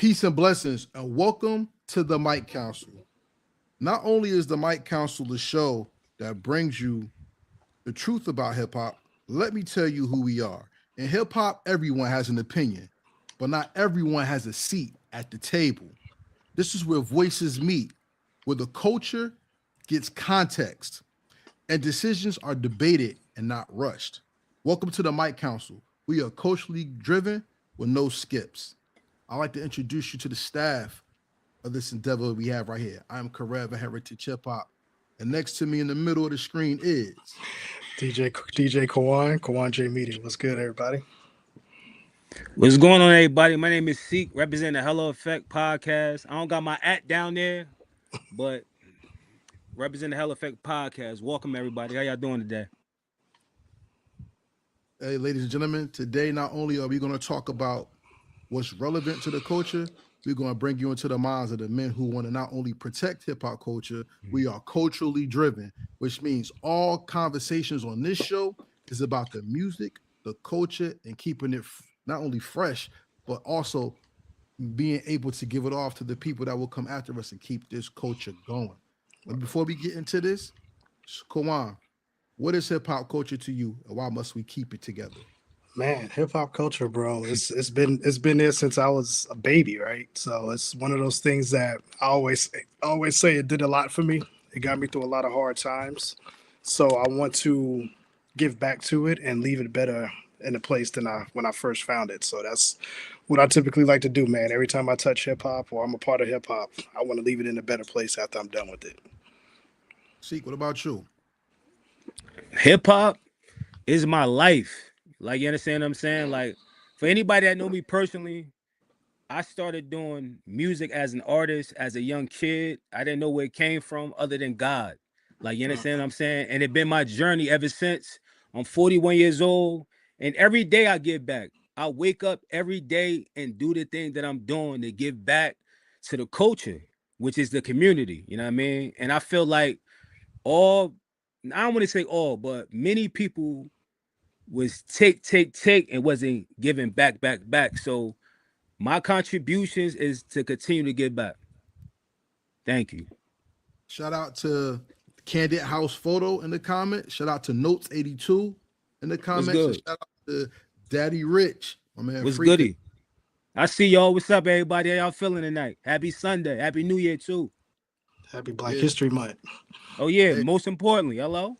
Peace and blessings, and welcome to the Mic Council. Not only is the Mic Council the show that brings you the truth about hip hop, let me tell you who we are. In hip hop, everyone has an opinion, but not everyone has a seat at the table. This is where voices meet, where the culture gets context, and decisions are debated and not rushed. Welcome to the Mic Council. We are culturally driven with no skips. I'd like to introduce you to the staff of this endeavor we have right here. I'm Karev, a Heritage Hip Hop. And next to me in the middle of the screen is DJ Kawan J Media. What's good, everybody? What's going on, everybody? My name is Seek, representing the Hello Effect podcast. I don't got my @ down there, but represent the Hello Effect podcast. Welcome, everybody. How y'all doing today? Hey, ladies and gentlemen, today not only are we going to talk about what's relevant to the culture, we're going to bring you into the minds of the men who want to not only protect hip-hop culture, we are culturally driven, which means all conversations on this show is about the music, the culture, and keeping it not only fresh, but also being able to give it off to the people that will come after us and keep this culture going. But before we get into this, Kawan, what is hip-hop culture to you, and why must we keep it together? Man, hip hop culture, bro. It's been there since I was a baby, right? So it's one of those things that I always say it did a lot for me. It got me through a lot of hard times. So I want to give back to it and leave it better in a place than when I first found it. So that's what I typically like to do, man. Every time I touch hip hop or I'm a part of hip hop, I want to leave it in a better place after I'm done with it. Seek, what about you? Hip hop is my life. Like, you understand what I'm saying? Like, for anybody that know me personally, I started doing music as an artist as a young kid. I didn't know where it came from other than God. Like, you understand what I'm saying? And it's been my journey ever since. I'm 41 years old, and every day I give back. I wake up every day and do the thing that I'm doing to give back to the culture, which is the community. You know what I mean? And I feel like I don't want to say all, but many people was take, and wasn't giving back. So my contributions is to continue to give back. Thank you. Shout out to Candid House Photo in the comments. Shout out to Notes 82 in the comments. And shout out to Daddy Rich, my man. What's goody? I see y'all. What's up, everybody? How y'all feeling tonight? Happy Sunday. Happy New Year too. Happy Black History Month. Oh yeah. Hey. Most importantly, hello.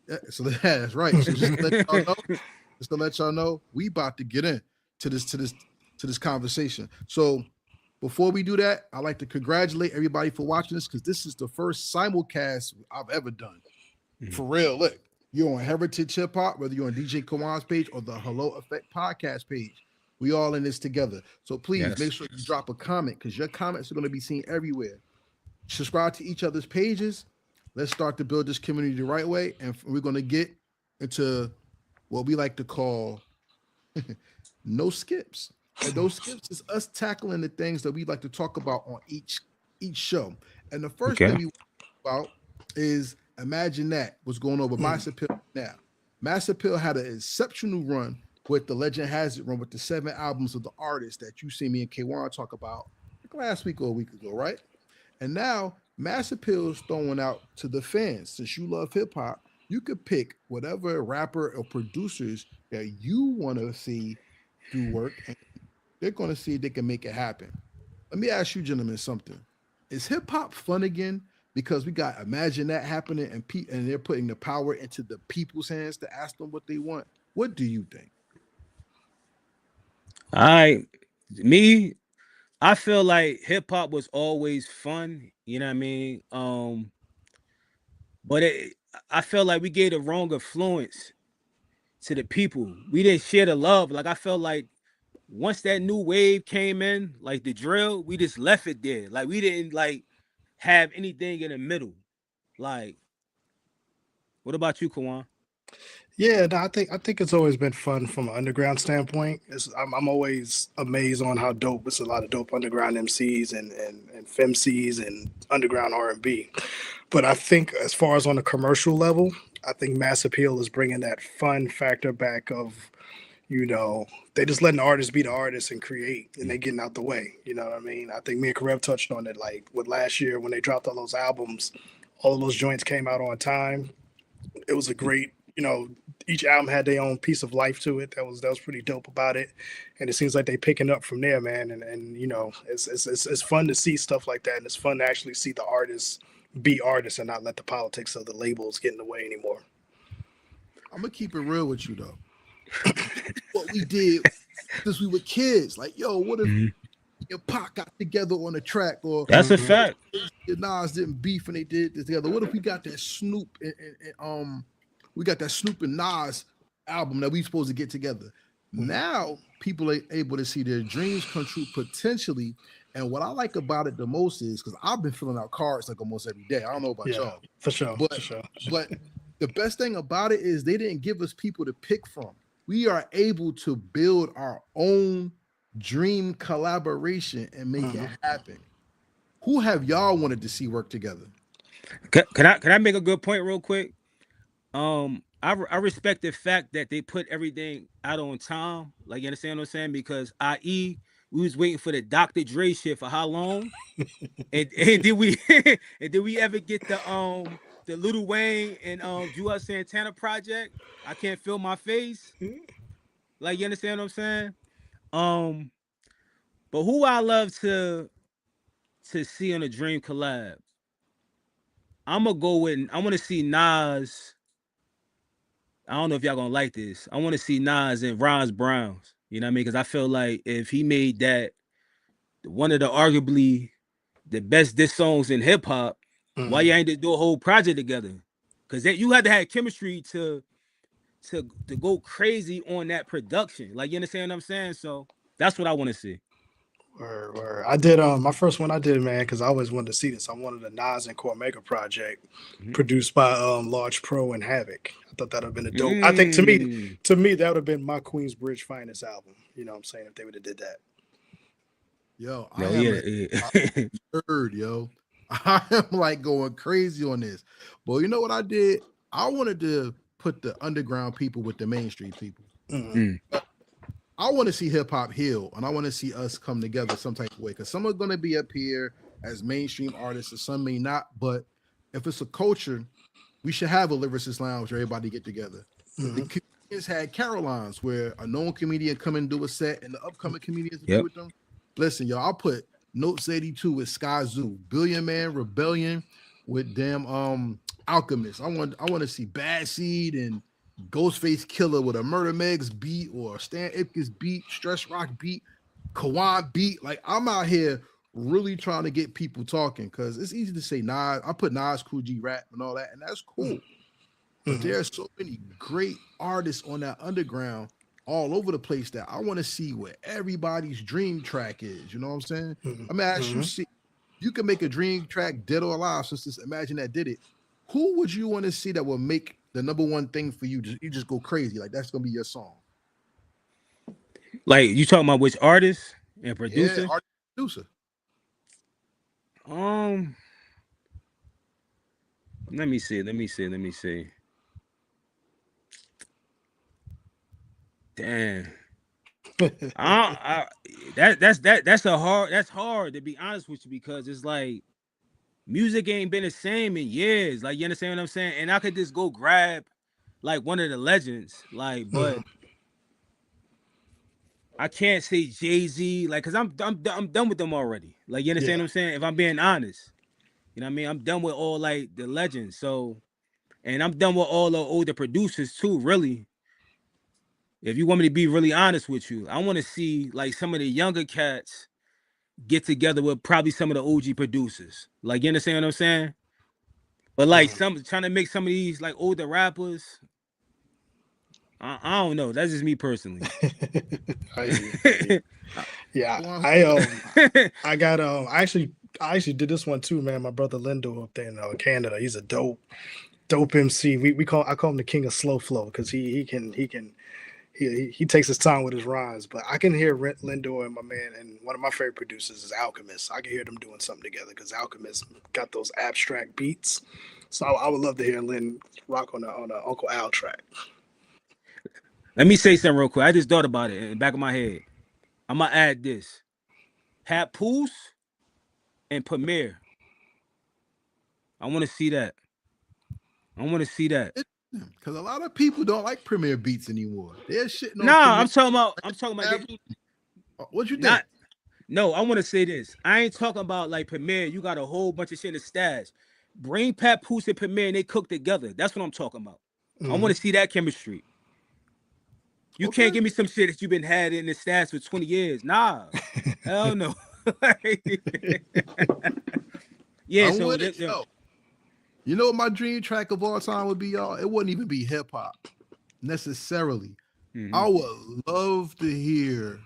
Yeah, so that's right. So just to let y'all know, we about to get in to this conversation. So before we do that, I'd like to congratulate everybody for watching this, because this is the first simulcast I've ever done. For real. Look, you're on Heritage Hip Hop, whether you're on DJ Kawan's page or the Hello Effect podcast page. We all in this together. So please make sure you drop a comment, because your comments are going to be seen everywhere. Subscribe to each other's pages. Let's start to build this community the right way, and we're going to get into what we like to call no skips. And those skips is us tackling the things that we like to talk about on each show. And the first thing we want to talk about is Imagine That, what's going on with Master Appeal now. Master Appeal had an exceptional run with the Legend Has It run with the 7 albums of the artists that you see me and K1 talk about like last week or a week ago, right? And now Mass Appeal is throwing out to the fans. Since you love hip hop, you could pick whatever rapper or producers that you want to see do work, and they're going to see if they can make it happen. Let me ask you gentlemen something. Is hip hop fun again? Because we got Imagine That happening, and they're putting the power into the people's hands to ask them what they want. What do you think? I feel like hip hop was always fun, you know what I mean? But I feel like we gave the wrong influence to the people. We didn't share the love. Like, I felt like once that new wave came in, like the drill, we just left it there. Like, we didn't like have anything in the middle. Like, what about you, Kawan? Yeah, no, I think it's always been fun from an underground standpoint. I'm always amazed on how dope. It's a lot of dope underground MCs and FemCs and underground R&B. But I think as far as on a commercial level, I think Mass Appeal is bringing that fun factor back of, you know, they just letting the artists be the artists and create, and they getting out the way. You know what I mean? I think me and Karev touched on it, like with last year when they dropped all those albums, all of those joints came out on time. It was a great, you know, each album had their own piece of life to it. That was pretty dope about it, and it seems like they picking up from there, man. And you know, it's fun to see stuff like that, and it's fun to actually see the artists be artists and not let the politics of the labels get in the way anymore. I'm gonna keep it real with you though. What we did since we were kids, like, yo, what if your Pac got together on a track, or That's a fact. Nas didn't beef and they did this together? What if we got that Snoop and we got that Snoop and Nas album that we supposed to get together? Now people are able to see their dreams come true potentially. And what I like about it the most is because I've been filling out cards like almost every day. I don't know about y'all. For sure. But the best thing about it is they didn't give us people to pick from. We are able to build our own dream collaboration and make it happen. Who have y'all wanted to see work together? Can I make a good point real quick? I respect the fact that they put everything out on time. Like, you understand what I'm saying? Because i.e. we was waiting for the Dr. Dre shit for how long? and did we and did we ever get the Lil Wayne and Juelz Santana project? I Can't Feel My Face. Like, you understand what I'm saying? But who I love to see on a dream collab, I'm gonna go with. I want to see Nas. I don't know if y'all gonna like this. I want to see Nas and Ron Browns. You know what I mean? Because I feel like if he made that one of the arguably the best diss songs in hip hop, why you ain't just do a whole project together? Because you had to have chemistry to go crazy on that production. Like, you understand what I'm saying? So that's what I want to see. Word. I did my first one I did, man, because I always wanted to see this. I wanted a Nas and Cormega project produced by Large Pro and Havoc. I thought that would have been a dope. I think to me that would have been my Queensbridge finest album. You know what I'm saying? If they would have did that. Yo, I am third, yo. I am like going crazy on this. But you know what I did? I wanted to put the underground people with the mainstream people. I want to see hip hop heal, and I want to see us come together some type of way. Because some are going to be up here as mainstream artists, and some may not. But if it's a culture, we should have a lyricist lounge where everybody get together. The comedians had Carolines, where a known comedian come and do a set, and the upcoming comedians be with them. Listen, yo, I'll put Notes 82 with Sky Zoo, Billion Man Rebellion with damn Alchemist. I want to see Bad Seed and Ghostface Killer with a Murder Megs beat or Stan Ipkiss beat, Stress Rock beat, Kawan beat. Like, I'm out here really trying to get people talking because it's easy to say Nas. I put Nas, Cool G Rap and all that, and that's cool. But there are so many great artists on that underground all over the place that I want to see what everybody's dream track is. You know what I'm saying? I'm gonna ask you, see, you can make a dream track dead or alive. So just imagine that did it. Who would you want to see that will make the number one thing for you? You just go crazy. Like, that's gonna be your song. Like, you talking about which artist and producer? Yeah, artist, producer. Let me see. Damn. That's hard to be honest with you, because it's like music ain't been the same in years. Like, you understand what I'm saying? And I could just go grab like one of the legends, like, but I can't say Jay-Z, like, cause I'm done with them already. Like, you understand what I'm saying? If I'm being honest, you know what I mean? I'm done with all like the legends. So, and I'm done with all the older producers too, really. If you want me to be really honest with you, I want to see like some of the younger cats get together with probably some of the OG producers. Like, you understand what I'm saying? But like some trying to make some of these like older rappers, I don't know. That's just me personally. I actually did this one too, man. My brother Lindo up there in Canada, he's a dope MC. I call him the king of slow flow because he takes his time with his rhymes. But I can hear Lindo and my man, and one of my favorite producers is Alchemist. I can hear them doing something together because Alchemist got those abstract beats. So I would love to hear Lin rock on a Uncle Al track. Let me say something real quick. I just thought about it in the back of my head. I'm gonna add this: Papoose and Premier. I want to see that. I want to see that. Because a lot of people don't like Premier beats anymore. They're shitting on Nah, Premier. I'm talking about. What you think? Not. No, I want to say this. I ain't talking about like Premier. You got a whole bunch of shit in the stash. Bring Papoose and Premier and they cook together. That's what I'm talking about. I want to see that chemistry. You can't give me some shit that you've been had in the stats for 20 years. Nah. Hell no. Yeah, so you know what my dream track of all time would be, y'all? It wouldn't even be hip hop necessarily. I would love to hear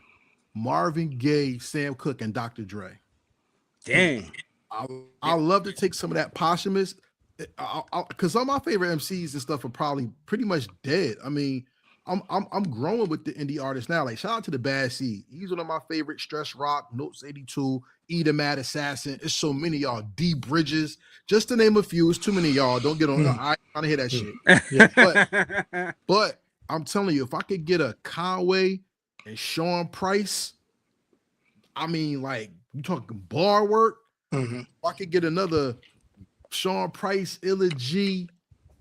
Marvin Gaye, Sam Cooke, and Dr. Dre. Damn. I love to take some of that posthumous, because all my favorite MCs and stuff are probably pretty much dead. I mean, I'm growing with the indie artists now. Like, shout out to the Bad Seed. He's one of my favorite. Stress Rock, Notes 82, E the Mad Assassin. It's so many y'all. D Bridges, just to name a few. It's too many y'all. Don't get on. I ain't trying to hear that shit. Yeah. But I'm telling you, if I could get a Conway and Sean Price, I mean, like, you talking bar work. If I could get another Sean Price, Illa G,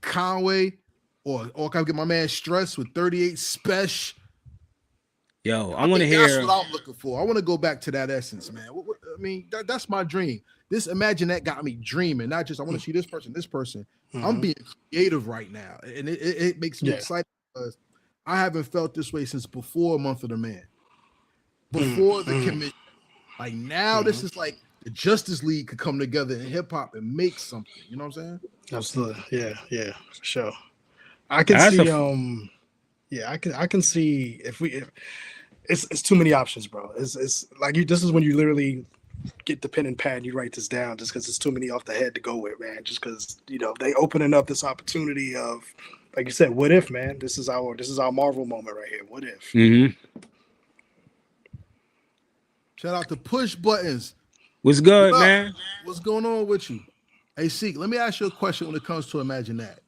Conway, or can I get my man Stress with 38 Special? Yo, I want to hear. That's what I'm looking for. I want to go back to that essence, man. I mean, that's my dream. Imagine that got me dreaming. Not just I want to see this person. I'm being creative right now, and it makes me excited because I haven't felt this way since before Month of the Man, before the commission. Like now, this is like the Justice League could come together in hip hop and make something. You know what I'm saying? Absolutely. Yeah, for sure. I can see. I can see if it's too many options, bro. It's like this is when you literally get the pen and pad and you write this down, just because it's too many off the head to go with, man. Just because they opening up this opportunity of, like you said, what if, man? This is our Marvel moment right here. What if? Shout out to Push Buttons. What's good, man? What's going on with you? Hey, Seek, let me ask you a question when it comes to Imagine That.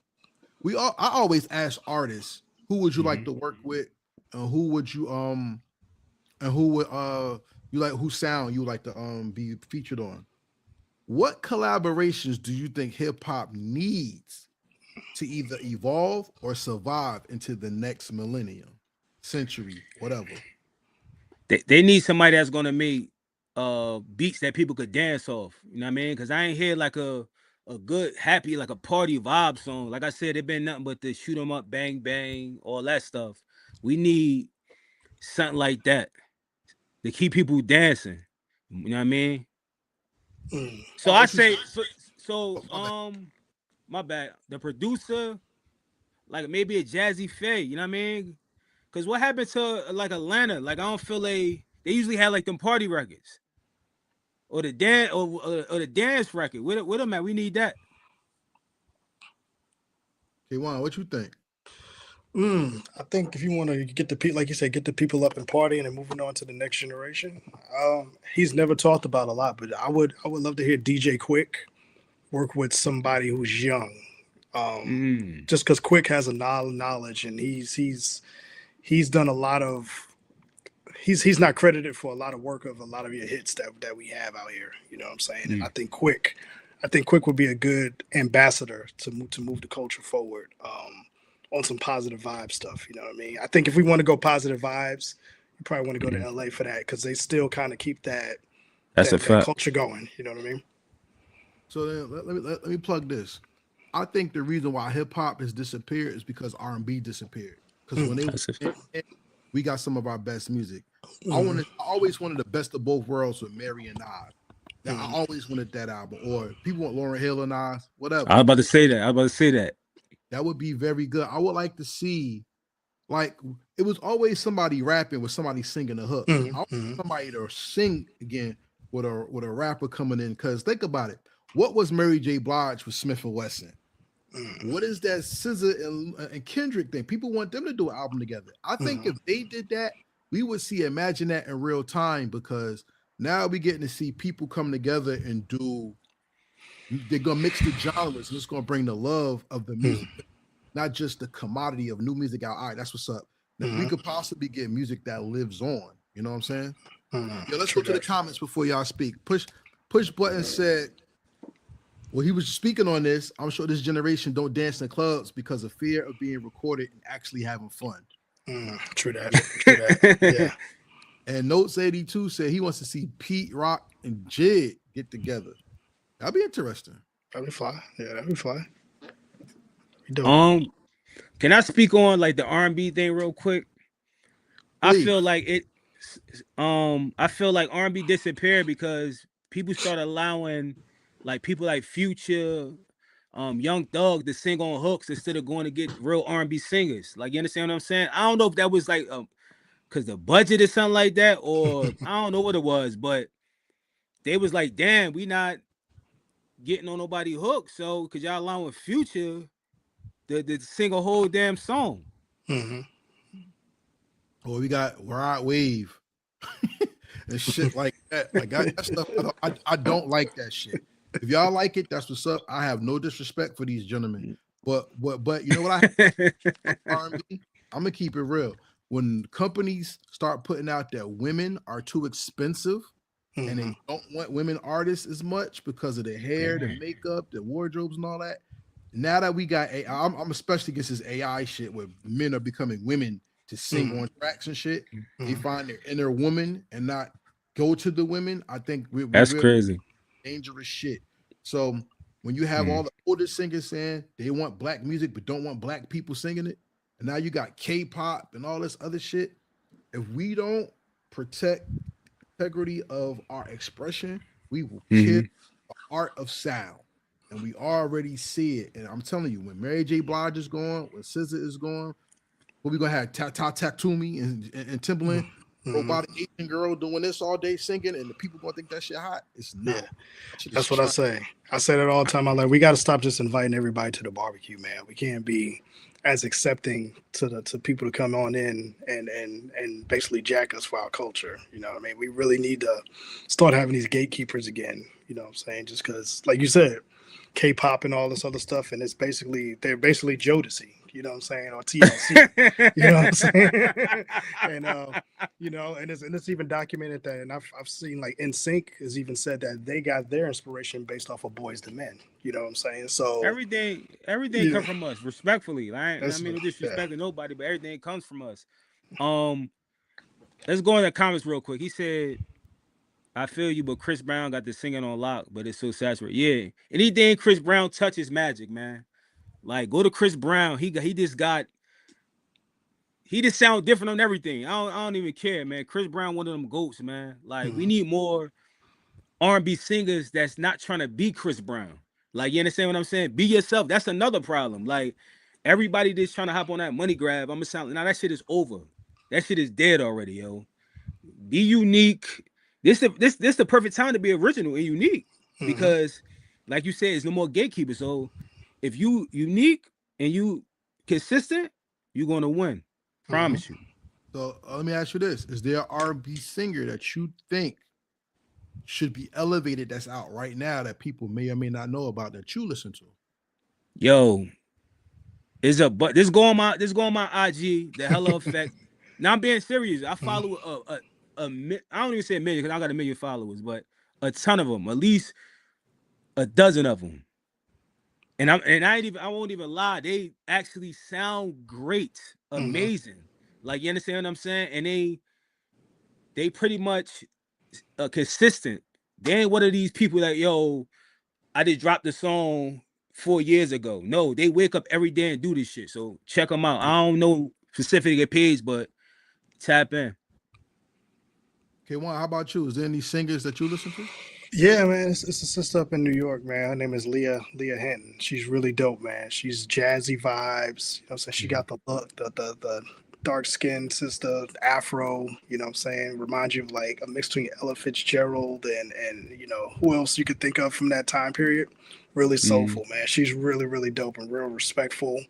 I always ask artists, who would you like to work with, and who would you whose sound you like to be featured on? What collaborations do you think hip hop needs to either evolve or survive into the next millennium, century, whatever? They need somebody that's gonna make beats that people could dance off. You know what I mean? Because I ain't hear like a good, happy, like a party vibe song. Like I said, it been nothing but the shoot 'em up, bang, bang, all that stuff. We need something like that to keep people dancing. You know what I mean? So I say, my bad. The producer, like maybe a Jazzy Faye, you know what I mean? Because what happened to like Atlanta? Like I don't feel they usually had like them party records. Or the dance or the dance record. Where them at? We need that. K1, what you think? I think if you want to get the people, like you said, get the people up and partying and moving on to the next generation. He's never talked about a lot, but I would love to hear DJ Quick work with somebody who's young. Just because Quick has a knowledge and he's done a lot of. He's not credited for a lot of work of a lot of your hits that we have out here. You know what I'm saying? And I think Quick would be a good ambassador to move the culture forward on some positive vibe stuff. You know what I mean? I think if we want to go positive vibes, you probably want to go to LA for that because they still kind of keep that culture going. You know what I mean? So then let me plug this. I think the reason why hip hop has disappeared is because R&B disappeared. Because when we got some of our best music. I always wanted the best of both worlds with Mary and Nas. Now, I always wanted that album. Or people want Lauryn Hill and Nas, whatever. I was about to say that. That would be very good. I would like to see, like, it was always somebody rapping with somebody singing a hook. I want somebody to sing again with a rapper coming in. Because think about it. What was Mary J. Blige with Smith & Wesson? What is that SZA and Kendrick thing? People want them to do an album together. I think if they did that, we would see Imagine That in real time, because now we're getting to see people come together and they're going to mix the genres, and it's going to bring the love of the music, not just the commodity of new music out. All right, that's what's up. that we could possibly get music that lives on. You know what I'm saying? Mm-hmm. Let's go to the comments before y'all speak. Push Button said, well, he was speaking on this. I'm sure this generation don't dance in clubs because of fear of being recorded and actually having fun. True that. Yeah. And Notes 82 said he wants to see Pete Rock and Jid get together. That'd be interesting. That'd be fly. Yeah, that'd be fly. Can I speak on like the R&B thing real quick? Please. I feel like R&B disappeared because people started allowing like people like Future, Young Thug to sing on hooks instead of going to get real R&B singers. Like, you understand what I'm saying? I don't know if that was like because the budget or something like that, or I don't know what it was, but they was like, damn, we not getting on nobody hook, so because y'all allowing Future to sing a whole damn song. Well, we got Rod Wave and shit like that. Like that stuff, I don't like that shit. If y'all like it, that's what's up. I have no disrespect for these gentlemen, but you know what I'm gonna keep it real. When companies start putting out that women are too expensive and they don't want women artists as much because of the hair, the makeup, the wardrobes, and all that. Now that we got AI, I'm especially against this AI shit where men are becoming women to sing on tracks and shit. They find their inner woman and not go to the women. I think that's crazy, dangerous shit. So when you have all the older singers saying they want black music but don't want black people singing it, and now you got K-pop and all this other shit. If we don't protect the integrity of our expression, we will kill the art of sound. And we already see it. And I'm telling you, when Mary J. Blige is gone, when SZA is gone, what we gonna have Tatumi and Timbaland, robotic Asian girl doing this all day singing, and the people gonna think that shit hot? It's not. Yeah. That's what I say. I say that all the time. I'm like, we got to stop just inviting everybody to the barbecue, man. We can't be as accepting to people to come on in and basically jack us for our culture. You know what I mean? We really need to start having these gatekeepers again. You know what I'm saying? Just because, like you said, K-pop and all this other stuff, and they're basically Jodeci, you know what I'm saying, or TLC, you know what I'm saying, and you know, and it's even documented that, and I've seen like NSYNC has even said that they got their inspiration based off of Boys II Men, you know what I'm saying. So everything comes from us, respectfully. Right? I mean, no disrespect to nobody, but everything comes from us. Let's go in the comments real quick. He said, I feel you, but Chris Brown got the singing on lock, but it's so saturated. Yeah, anything Chris Brown touches magic, man. Like, go to Chris Brown. He just sound different on everything. I don't even care, man. Chris Brown, one of them goats, man. Like, we need more R&B singers that's not trying to be Chris Brown. Like, you understand what I'm saying? Be yourself. That's another problem. Like, everybody that's trying to hop on that money grab, I'm gonna sound now that shit is over. That shit is dead already, yo. Be unique. This the perfect time to be original and unique because, like you said, it's no more gatekeepers. So if you unique and you consistent, you're gonna win. Promise you. So let me ask you this: is there an R&B singer that you think should be elevated that's out right now that people may or may not know about that you listen to? Yo, this go on my IG, the Hella Effect. Now I'm being serious. I follow I don't even say a million because I got 1 million followers, but a ton of them, at least a dozen of them. And I won't even lie. They actually sound great, amazing. Like, you understand what I'm saying? And they pretty much consistent. They ain't one of these people that, yo, I just dropped the song 4 years ago. No, they wake up every day and do this shit. So check them out. I don't know specific page, but tap in. K1, how about you? Is there any singers that you listen to? Yeah, man, it's a sister up in New York, man. Her name is Leah Hinton. She's really dope, man. She's jazzy vibes. You know what I'm saying? She got the look, the dark skinned sister, afro, you know what I'm saying? Reminds you of like a mix between Ella Fitzgerald and you know, who else you could think of from that time period. Really soulful, man. She's really, really dope and real respectful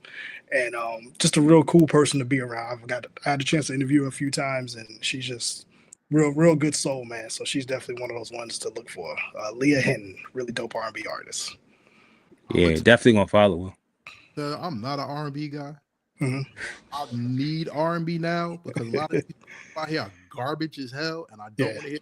and just a real cool person to be around. I had a chance to interview her a few times and she's just real good soul, man. So she's definitely one of those ones to look for. Leah Hinton, really dope R&B artist. Yeah, definitely gonna follow her. I'm not an R&B guy. I need R&B now because a lot of people out here are garbage as hell, and I don't want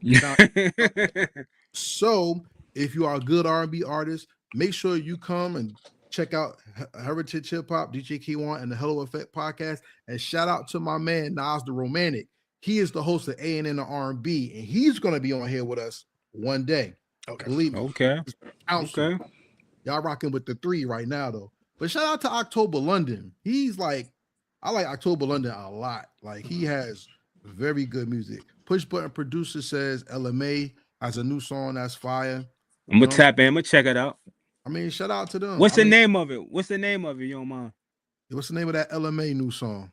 to hear. So, if you are a good R&B artist, make sure you come and check out Heritage Hip Hop, DJ K1, and the Hello Effect podcast. And shout out to my man Nas the Romantic. He is the host of A&N and R&B, and he's going to be on here with us one day. Okay. Believe me. Okay. Okay. Y'all rocking with the 3 right now, though. But shout out to October London. He's like, I like October London a lot. Like, he has very good music. Push Button Producer says LMA has a new song that's fire. I'm gonna tap in. I'm gonna check it out. I mean, shout out to them. What's the name of it? What's the name of it? You don't mind? What's the name of that LMA new song?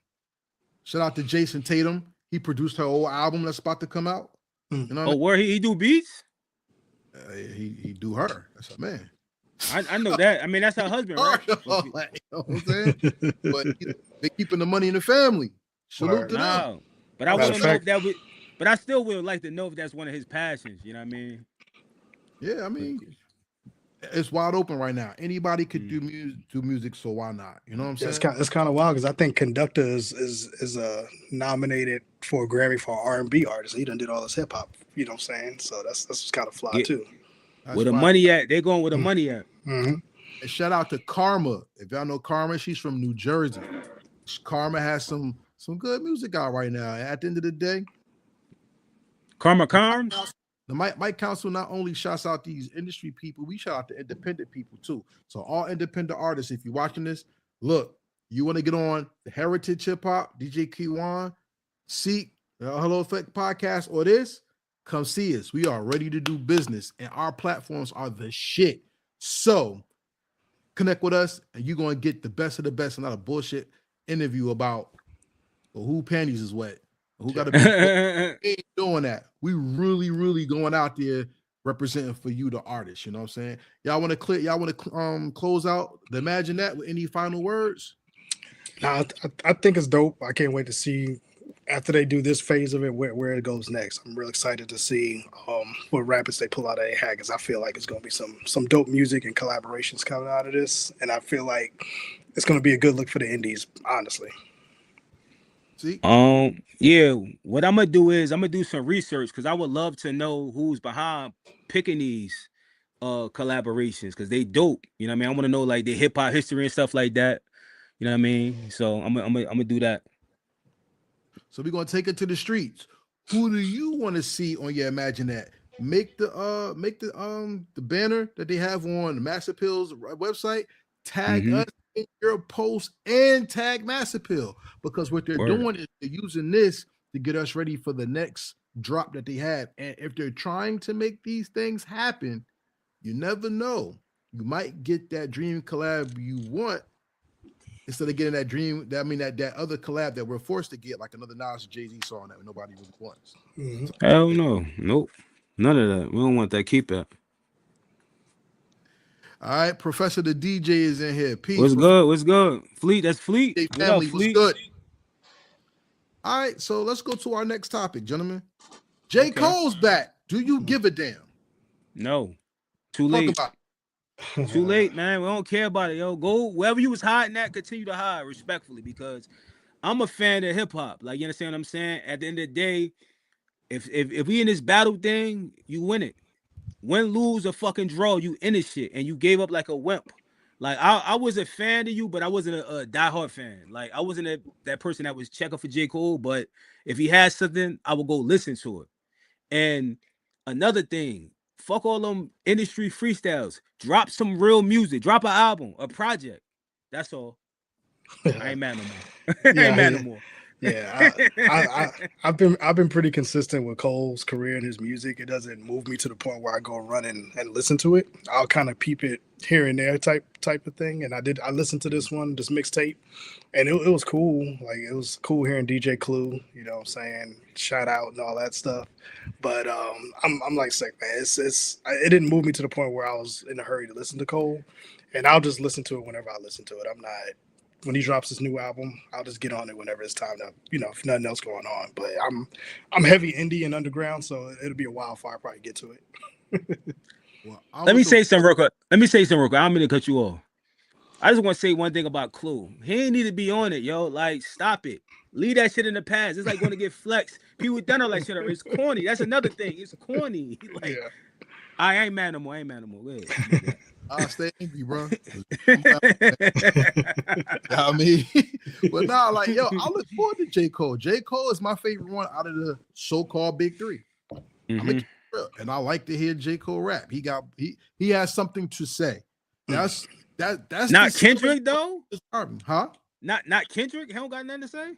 Shout out to Jason Tatum. He produced her old album that's about to come out. You know where he do beats? He do her. That's her man. I know that. I mean, that's her husband, right? You know what I'm saying? But they keeping the money in the family. Salute to them. But I want to know if that would. But I still would like to know if that's one of his passions. You know what I mean? Yeah, I mean, it's wide open right now. Anybody could do music, so why not? You know what I'm saying? It's kind of wild because I think Conductor is nominated for a Grammy for R&B artist. He done did all this hip hop. You know what I'm saying? So that's kind of fly too. That's where the money at? They're going where the money at. And shout out to Karma. If y'all know Karma, she's from New Jersey. Karma has some good music out right now. At the end of the day, Karma Carms. The Mike Council not only shouts out these industry people, we shout out the independent people too. So all independent artists, if you're watching this, look, you want to get on the Heritage Hip Hop, DJ K1, Seek, the Hello Effect podcast, or this, come see us. We are ready to do business, and our platforms are the shit. So connect with us, and you're going to get the best of the best and not a bullshit interview about who panties is wet. Who got to be ain't doing that? We really going out there representing for you, the artist. You know what I'm saying? Y'all want to close out the Imagine That with any final words? Nah, I think it's dope. I can't wait to see after they do this phase of it where it goes next. I'm real excited to see what rappers they pull out of their hat, because I feel like it's gonna be some dope music and collaborations coming out of this, and I feel like it's gonna be a good look for the indies, honestly. See? Yeah, what I'm gonna do is I'm gonna do some research, because I would love to know who's behind picking these collaborations, because they dope. You know what I mean? I want to know like the hip hop history and stuff like that. You know what I mean? So I'm gonna do that. So we're gonna take it to the streets. Who do you want to see on your Imagine That? Make the banner that they have on the Mass Appeal's website. Tag us in your post and tag Mass Appeal, because what they're doing is they're using this to get us ready for the next drop that they have. And if they're trying to make these things happen, you never know. You might get that dream collab you want instead of getting that dream. That other collab that we're forced to get, like another Nas Jay-Z song that nobody really wants. Hell no, nope, none of that. We don't want that. Keep that. All right, Professor the DJ is in here. Peace. What's good? What's good? Fleet, that's Fleet. Hey, family, what's good? All right, so let's go to our next topic, gentlemen. J. Cole's back. Do you give a damn? No. Too late. Too late, man. We don't care about it, yo. Go wherever you was hiding at, continue to hide respectfully, because I'm a fan of hip hop. Like, you understand what I'm saying? At the end of the day, if we in this battle thing, you win it. Win, lose, or fucking draw, you in this shit, and you gave up like a wimp. Like I was a fan of you, but I wasn't a diehard fan. Like I wasn't that person that was checking for J. Cole, but if he had something, I would go listen to it. And another thing, fuck all them industry freestyles. Drop some real music. Drop an album, a project. That's all. I ain't mad no more. I ain't mad no more. Yeah, I've been pretty consistent with Cole's career and his music. It doesn't move me to the point where I go run and listen to it. I'll kind of peep it here and there type of thing. And I listened to this mixtape, and it was cool. Like, it was cool hearing DJ Clue, you know what I'm saying, shout out and all that stuff. But I'm like sick, man. It didn't move me to the point where I was in a hurry to listen to Cole, and I'll just listen to it whenever I listen to it. I'm not. When he drops his new album, I'll just get on it whenever it's time to, if nothing else going on. But I'm heavy indie and underground, so it'll be a while before I probably get to it. Let me say something real quick. I don't mean to cut you off. I just want to say one thing about Clue. He ain't need to be on it, yo. Like, stop it. Leave that shit in the past. It's like going to get flexed. People done all that shit. It's corny. That's another thing. It's corny. Like, Yeah. I ain't mad no more. I ain't mad no more. Go ahead. I'll stay angry, bro. I mean, but nah, like, yo, I look forward to J. Cole. J. Cole is my favorite one out of the so-called big three. Mhm. And I like to hear J. Cole rap. He has something to say. That's Not Kendrick though. Huh? Not Kendrick. He don't got nothing to say.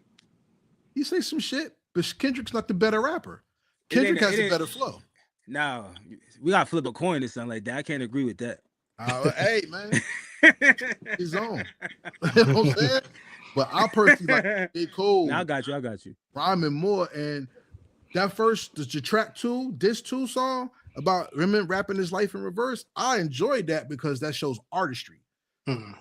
He say some shit, but Kendrick's not the better rapper. Kendrick has a better flow. No, we gotta flip a coin or something like that. I can't agree with that. Hey man, his own. You know what I'm saying? But I personally like J. Cole. I got you. Rhyming more, and that first the track 2, this 2 song about Remy rapping his life in reverse. I enjoyed that because that shows artistry.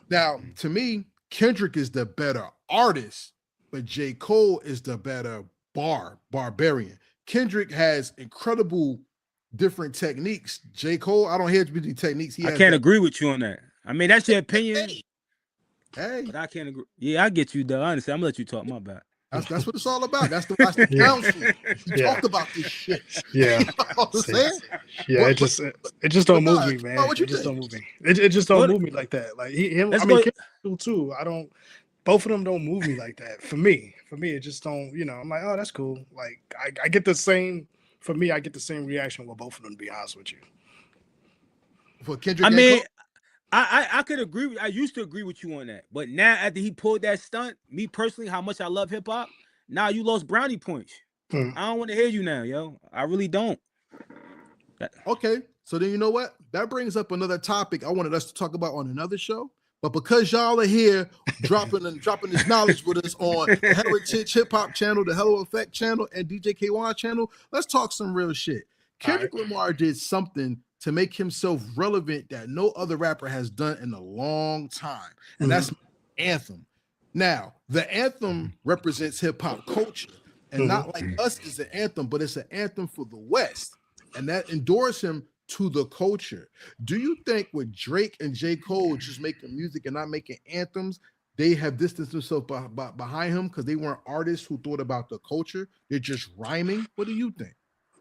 Now, to me, Kendrick is the better artist, but J. Cole is the better barbarian. Kendrick has incredible different techniques. J. Cole, I don't hear the techniques. I can't agree with you on that. I mean, that's your opinion. Hey, but I can't agree. Yeah, I get you though. Honestly, I'm gonna let you talk. My bad. That's what it's all about. That's the council. We talked about this shit. Yeah. You know what I'm saying? Yeah, it just don't move me, man. What you It just think? don't move me. It just don't move me like that. Like him. I mean, Kendrick too. I don't. Both of them don't move me like that. For me, it just don't. You know, I'm like, oh, that's cool. Like I get the same. For me, I get the same reaction with both of them. To be honest with you. For Kendrick, I mean, I could agree. I used to agree with you on that, but now after he pulled that stunt, me personally, how much I love hip hop. Now you lost brownie points. I don't want to hear you now, yo. I really don't. Okay, so then you know what? That brings up another topic I wanted us to talk about on another show. But because y'all are here dropping this knowledge with us on the Heritage Hip Hop channel, the Hello Effect channel, and DJ K1 channel, let's talk some real shit. Kendrick Lamar did something to make himself relevant that no other rapper has done in a long time, and that's anthem. Now, the anthem represents hip hop culture, and not like us is an anthem, but it's an anthem for the West, and that endorses him to the culture. Do you think with Drake and J. Cole just making music and not making anthems, they have distanced themselves behind him because they weren't artists who thought about the culture? They're just rhyming. What do you think?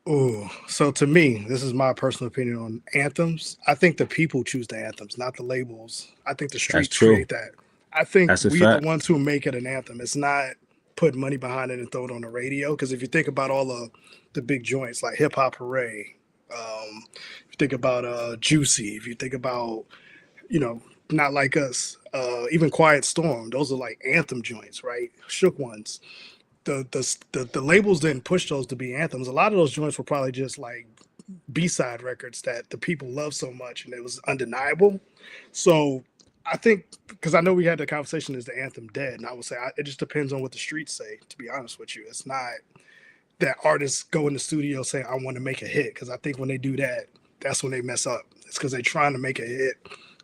Oh, so to me, this is my personal opinion on anthems. I think the people choose the anthems, not the labels. I think the streets create that. I think we're the ones who make it an anthem. It's not put money behind it and throw it on the radio. Because if you think about all the big joints like Hip Hop Hooray, if you think about Juicy, if you think about, Not Like Us, even Quiet Storm, those are like anthem joints, right? Shook Ones. The labels didn't push those to be anthems. A lot of those joints were probably just like B-side records that the people love so much and it was undeniable. So I think, because I know we had the conversation, is the anthem dead? And I would say it just depends on what the streets say, to be honest with you. It's not that artists go in the studio saying, I want to make a hit, because I think when they do that, that's when they mess up. It's because they're trying to make a hit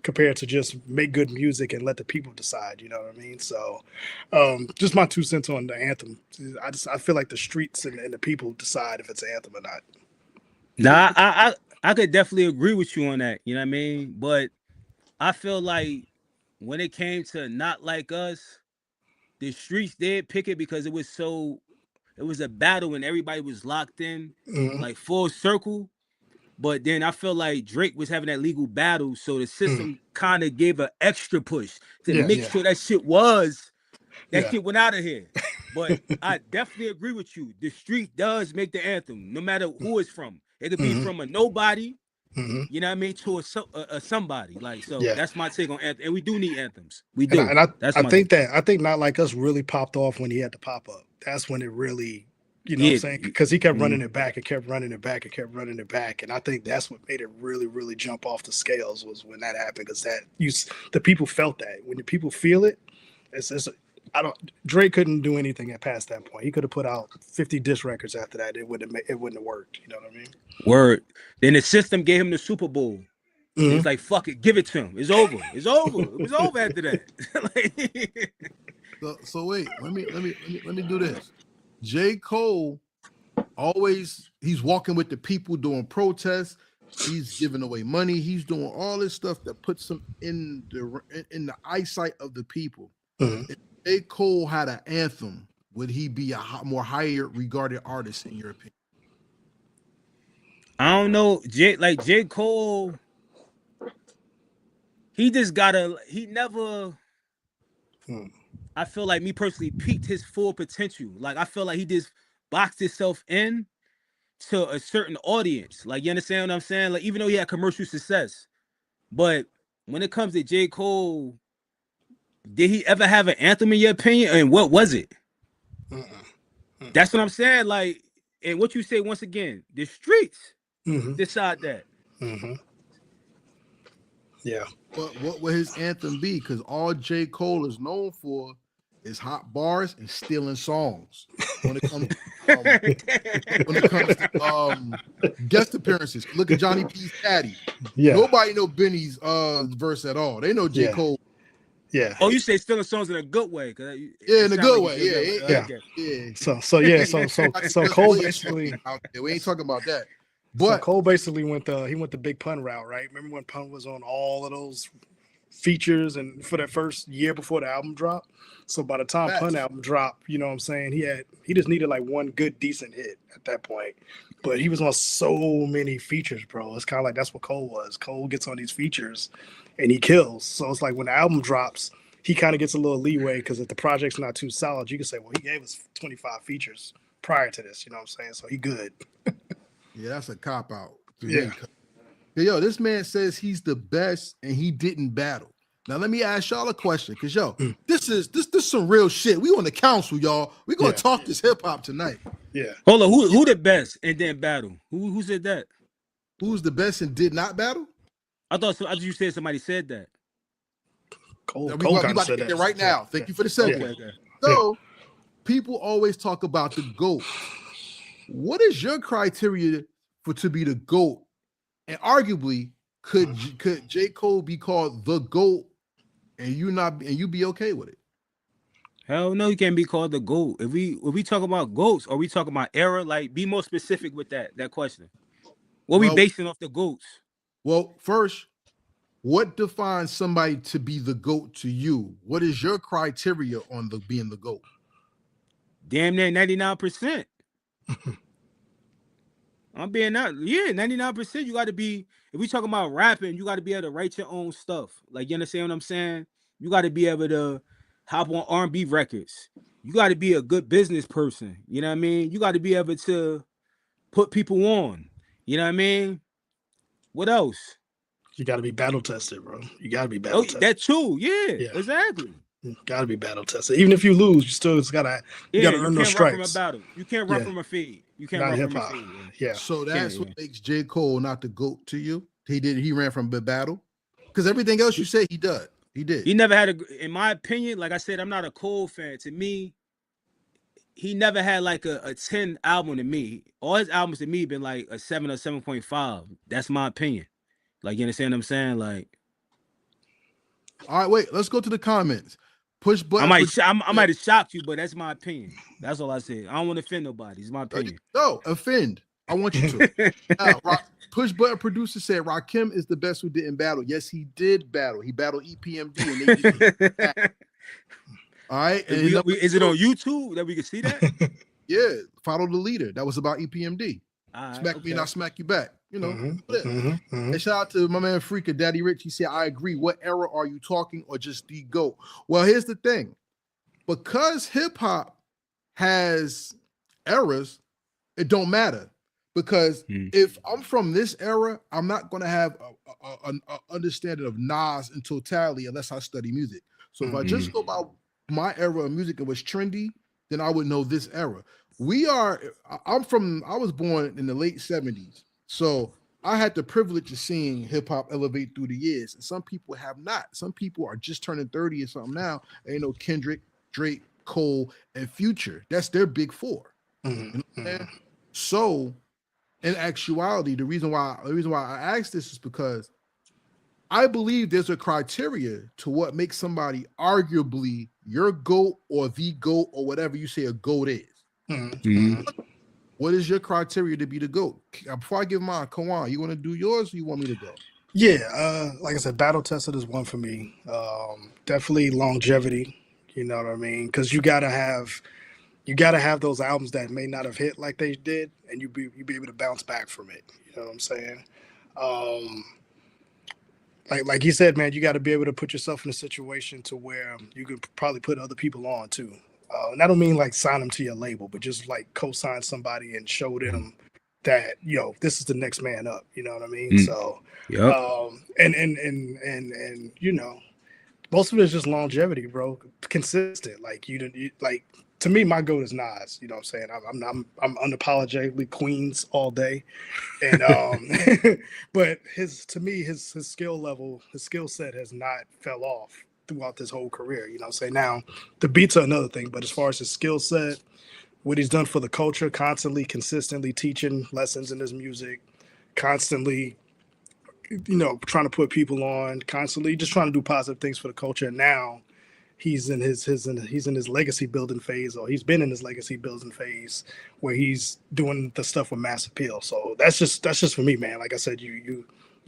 compared to just make good music and let the people decide, you know what I mean? So just my 2 cents on the anthem. I feel like the streets and the people decide if it's an anthem or not. Nah, I could definitely agree with you on that, you know what I mean? But I feel like when it came to Not Like Us, the streets did pick it because it was a battle and everybody was locked in, like full circle. But then I feel like Drake was having that legal battle, so the system kind of gave an extra push to make sure that shit went out of here. But I definitely agree with you. The street does make the anthem, no matter who it's from. It could be from a nobody, you know what I mean, to a somebody. Like, so that's my take on anthem. And we do need anthems. We do. I think Not Like Us really popped off when he had to pop up. That's when it really, what I'm saying? Because he kept running it back and kept running it back and kept running it back. And I think that's what made it really, really jump off the scales, was when that happened. Because the people felt that. When the people feel it, Drake couldn't do anything past that point. He could have put out 50 diss records after that. It wouldn't have worked. You know what I mean? Word. Then the system gave him the Super Bowl. It's like, fuck it, give it to him. It's over. It's over. It was over after that. So wait, let me do this. J. Cole he's walking with the people doing protests. He's giving away money. He's doing all this stuff that puts him in the eyesight of the people. Mhm. If J.Cole had an anthem, would he be a more higher regarded artist in your opinion? I don't know. J. Cole, he just he never, I feel like me personally peaked his full potential. Like I feel like he just boxed himself in to a certain audience. Like you understand what I'm saying? Like even though he had commercial success, but when it comes to J. Cole, did he ever have an anthem in your opinion? And what was it? That's what I'm saying. Like, and what you say once again, the streets decide that. Yeah. But what would his anthem be? Because all J. Cole is known for is hot bars and stealing songs. When it comes to, guest appearances, look at Johnny P's Caddy. Yeah. Nobody know Benny's verse at all. They know J. Cole. Yeah. Oh, you say stealing songs in a good way? Yeah, in a good way. Yeah. So Cole basically. We ain't talking about that. But But Cole basically went the big pun route, right? Remember when pun was on all of those features and for that first year before the album dropped? So by the time Facts. Pun album dropped, you know what I'm saying, he just needed like one good decent hit at that point. But he was on so many features, bro. It's kind of like that's what Cole was. Cole gets on these features and he kills. So it's like when the album drops, he kind of gets a little leeway because if the project's not too solid, you can say, well, he gave us 25 features prior to this, you know what I'm saying? So he good. yeah, that's a cop out. Yeah. Yo, this man says he's the best and he didn't battle. Now let me ask y'all a question, because this is some real shit. We on the council, y'all. We gonna talk this hip hop tonight. Yeah. Hold on, who the best and then battle? Who said that? Who's the best and did not battle? I thought you said somebody said that. Cole We kind about of to said get that there right now. Thank you for the segue. Okay. So people always talk about the GOAT. What is your criteria to be the GOAT? And arguably, could J. Cole be called the GOAT and you be okay with it? Hell no, he can't be called the GOAT. If we talk about GOATs, are we talking about era? Like, be more specific with that question. What we basing off the GOATs? Well, first, what defines somebody to be the GOAT to you? What is your criteria on being the GOAT? Damn near 99%. I'm being out. Yeah, 99%. You got to be, if we talking about rapping, you got to be able to write your own stuff. Like, you understand what I'm saying? You got to be able to hop on R&B records. You got to be a good business person. You know what I mean? You got to be able to put people on. You know what I mean? What else? You got to be battle tested, bro. You got to be battle tested. That too. Yeah, exactly. You got to be battle tested. Even if you lose, you still gotta earn those stripes. You can't run from a feed. You can't run from a feed. Yeah. So that's what makes J. Cole not the GOAT to you. He ran from the battle, because everything else you say he did. He never had in my opinion, like I said, I'm not a Cole fan. To me, he never had like a 10 album to me. All his albums to me been like a 7 or 7.5. That's my opinion. Like, you understand what I'm saying? Like, all right, wait, let's go to the comments. Push button. I might have shocked you, but that's my opinion. That's all I said. I don't want to offend nobody. It's my opinion. No, offend. I want you to. Push button producer said Rakim is the best who didn't battle. Yes, he did battle. He battled EPMD. And they all right. And is it on YouTube that we can see that? Yeah. Follow the leader. That was about EPMD. Smack me and I smack you back. You know. And shout out to my man Freaka, Daddy Rich. He said, I agree. What era are you talking, or just the GOAT? Well, here's the thing. Because hip hop has eras, it don't matter. Because if I'm from this era, I'm not going to have an understanding of Nas in totality unless I study music. So if I just go by my era of music, it was trendy, then I would know this era. I was born in the late 70s. So I had the privilege of seeing hip hop elevate through the years. And some people have not. Some people are just turning 30 or something now. They know Kendrick, Drake, Cole, and Future. That's their big four. You know what I'm saying? So in actuality, the reason why I asked this is because I believe there's a criteria to what makes somebody arguably your GOAT or the GOAT or whatever you say a GOAT is. What is your criteria to be the GOAT? Before I give mine, Kawan, you want to do yours or you want me to go? Yeah, like I said, battle tested is one for me. Definitely longevity. You know what I mean? Because you gotta have those albums that may not have hit like they did, and you be able to bounce back from it. You know what I'm saying? Um, like you said, man, you got to be able to put yourself in a situation to where you could probably put other people on too. And I don't mean like sign them to your label, but just like co-sign somebody and show them that this is the next man up. You know what I mean? So, Yep. and most of it is just longevity, bro. Consistent. Like like to me, my goat is Nas. You know what I'm saying? I'm unapologetically Queens all day, and but his skill level, his skill set has not fell off throughout this whole career. You know what I'm saying? Now the beats are another thing, but as far as his skill set, what he's done for the culture, constantly, consistently teaching lessons in his music, constantly trying to put people on, constantly just trying to do positive things for the culture. And now he's in his legacy building phase, or he's been in his legacy building phase where he's doing the stuff with mass appeal. So that's just for me, man. Like I said, you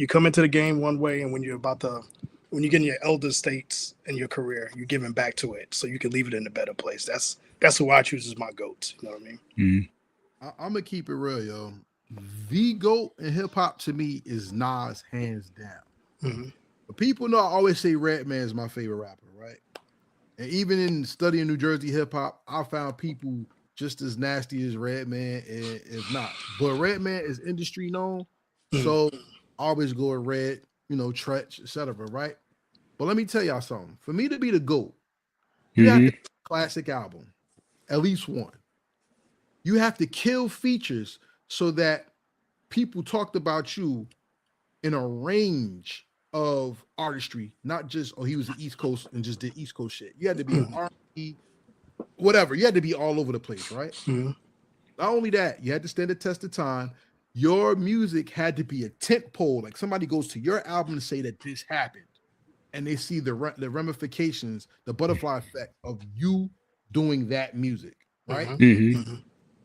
come into the game one way, and when you get in your elder states in your career, you're giving back to it so you can leave it in a better place. That's who I choose as my GOAT. You know what I mean? Mm-hmm. I'm gonna keep it real, yo. The GOAT in hip hop to me is Nas, hands down. Mm-hmm. But people know I always say Redman is my favorite rapper, right? And even in studying New Jersey hip hop, I found people just as nasty as Redman, if not. But Redman is industry known, so I always go with Red, Tretch, etc. Right? But let me tell y'all something. For me to be the GOAT, you have to have a classic album, at least one. You have to kill features so that people talked about you in a range of artistry, not just, he was the East Coast and just did East Coast shit. You had to be an R&B, whatever. You had to be all over the place, right? Mm-hmm. Not only that, you had to stand the test of time. Your music had to be a tent pole. Like somebody goes to your album to say that this happened, and they see the ramifications, the butterfly effect of you doing that music, right? Mm-hmm.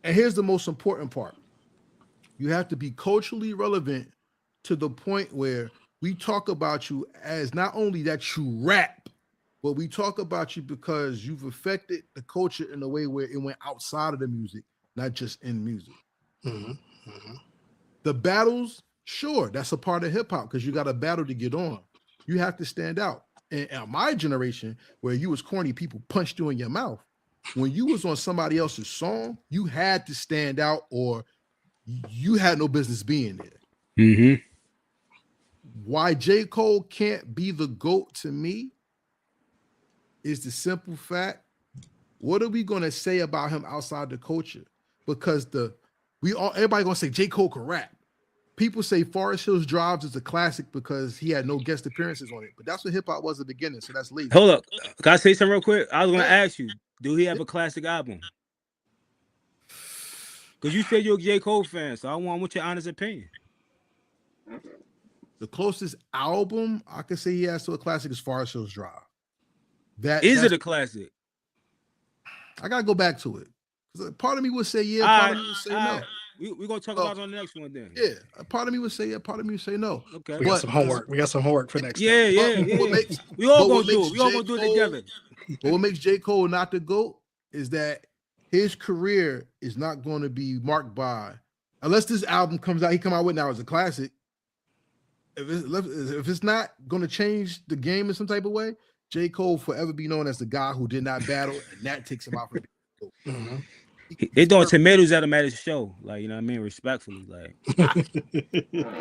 And here's the most important part. You have to be culturally relevant to the point where we talk about you as not only that you rap, but we talk about you because you've affected the culture in a way where it went outside of the music, not just in music. Mm-hmm. Mm-hmm. The battles, sure, that's a part of hip hop because you got a battle to get on. You have to stand out. And my generation, where you was corny, people punched you in your mouth. When you was on somebody else's song, you had to stand out or you had no business being there. Mm-hmm. Why J.Cole can't be the GOAT to me is the simple fact, what are we going to say about him outside the culture? Because everybody going to say J.Cole can rap. People say Forest Hills Drives is a classic because he had no guest appearances on it. But that's what hip-hop was at the beginning, so that's lazy. Hold up. Can I say something real quick? I was going to ask you, do he have a classic album? Because you said you're a J. Cole fan, so I want your honest opinion. The closest album I could say he has to a classic is Forest Hills Drive. Is it a classic? I got to go back to it. Part of me would say yeah, part of me would say no. We're going to talk about it on the next one then. Yeah, part of me would say yeah, part of me would say no. Okay. We got some homework. We got some homework for next time. Yeah. We all going to do it. We all going to do it together. But what makes J. Cole not the GOAT is that his career is not going to be marked by, unless this album comes out, he come out with now as a classic. If it's not going to change the game in some type of way, J. Cole forever be known as the guy who did not battle, and that takes him out from the Mm-hmm. They throwing tomatoes at him at his show, like, you know what I mean, respectfully, like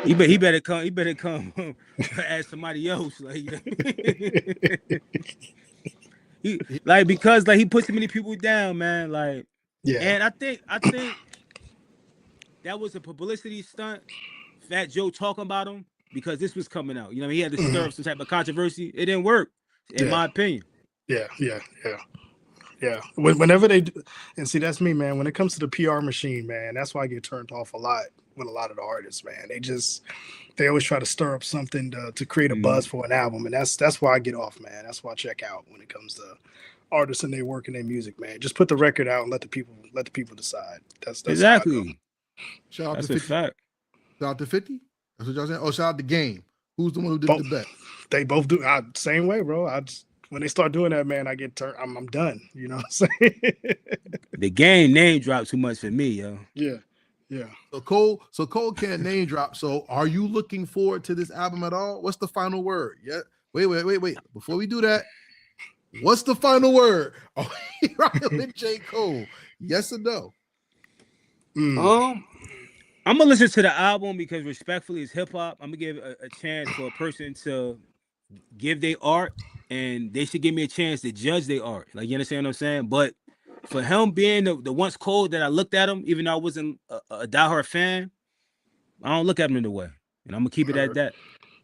he better come ask somebody else, like, you know? He like, because like he put too many people down, man, like, yeah. And I think that was a publicity stunt. Fat Joe talking about him because this was coming out, you know, he had to stir up some type of controversy. It didn't work, in my opinion. Yeah. Whenever they do, and see, that's me, man. When it comes to the PR machine, man, that's why I get turned off a lot with a lot of the artists, man. They always try to stir up something to create a buzz for an album, and that's why I get off, man. That's why I check out when it comes to artists and their work and their music, man. Just put the record out and let the people decide. That's exactly. Shout out That's to a 50. fact. Shout out to 50. That's what y'all saying. Oh, shout out to Game. Who's the one who did Both, the best? they both do. Same way, bro. When they start doing that, man, I get turned. I'm done. You know what I'm saying? The game name dropped too much for me, yo. Yeah. Yeah. So Cole can't name drop. So are you looking forward to this album at all? What's the final word? Yeah. Wait. Before we do that, what's the final word? Are we rocking with J. Cole? Yes or no? I'm gonna listen to the album because respectfully, it's hip hop. I'm gonna give a chance for a person to give their art, and they should give me a chance to judge their art. Like, you understand what I'm saying? But for him being the once Cole that I looked at him, even though I wasn't a diehard fan, I don't look at him in the way, and I'm gonna keep it at that.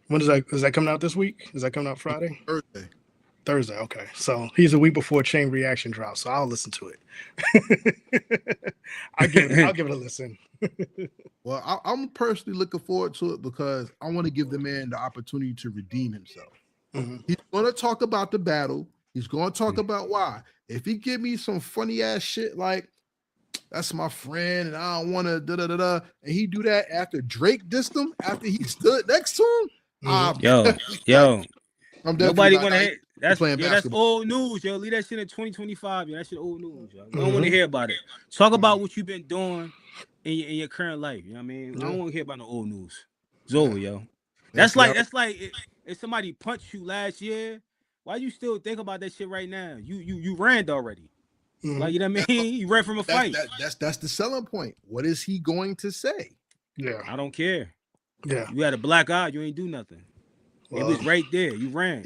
When is that coming out this week? Is that coming out Friday? Thursday. Okay. So he's a week before Chain Reaction drops, so I'll listen to it. I'll give it a listen. Well, I'm personally looking forward to it because I want to give the man the opportunity to redeem himself. Mm-hmm. He's going to talk about the battle. He's going to talk about why. If he give me some funny ass shit like that's my friend and I don't want to and he do that after Drake dissed him after he stood next to him, yo, I'm nobody want to hear. That's basketball. old news, yo. Leave that shit in 2025, yo. That shit old news, yo. We don't want to hear about it. Talk about what you've been doing in your current life. You know what I mean? I don't want to hear about no old news. It's over, yo. That's like if somebody punched you last year, why you still think about that shit right now? You ran already. Like, you know what I mean? You ran from a fight. That's the selling point. What is he going to say? Yeah. I don't care. Yeah. You had a black eye, you ain't do nothing. It was right there. You ran.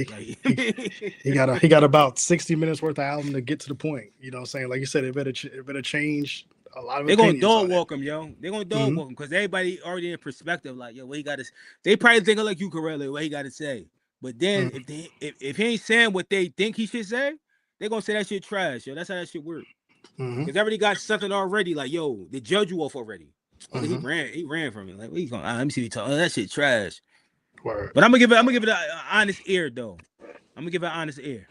He got about 60 minutes worth of album to get to the point. You know what I'm saying? Like you said, it better change a lot of. They're gonna dog walk him, yo. They're gonna dog walk him because everybody already in perspective, like, yo, what he got to. They probably thinking like you, Corella, what he got to say. But then if he ain't saying what they think he should say, they're gonna say that shit trash, yo. That's how that shit work. Because everybody got something already. Like, yo, they judge you off already. He ran from it. Like, what he going? Let me see what he talking. Oh, that shit trash. Word. But I'm gonna give it an honest ear, though. I'm gonna give it an honest ear.